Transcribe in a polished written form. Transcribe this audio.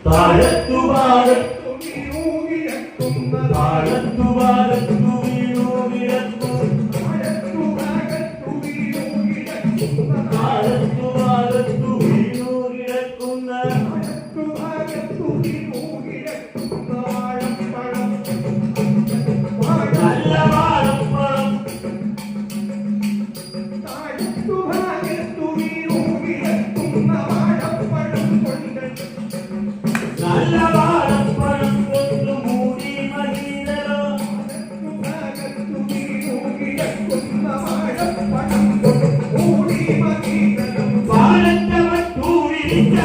താഴത്തു ഭാഗത്തു വീണു കിടക്കുന്ന താഴത്തു ഭാഗത്തു വീണു കിടക്കുന്ന താഴത്തു ഭാഗത്തു വീണു കിടക്കുന്ന താഴത്തു ഭാഗത്തു വീണു കിടക്കുന്ന താഴത്തു ഭാഗത്തു വീണു കിടക്കുന്ന വാഴപ്പഴം നല്ല വാഴപ്പഴം താഴത്തു ഭാഗത്തു വീണു കിടക്കുന്ന വാഴപ്പഴം കൊണ്ട് നല്ല വാഴപ്പഴം കൊണ്ട് മൂടി മഹീതരോ ഭാഗത്തു വീണു കിടക്കുന്ന വാഴപ്പഴം കൊണ്ട് മൂടി മഹീതരോ വാഴത്തവട്ടൂരിച്ച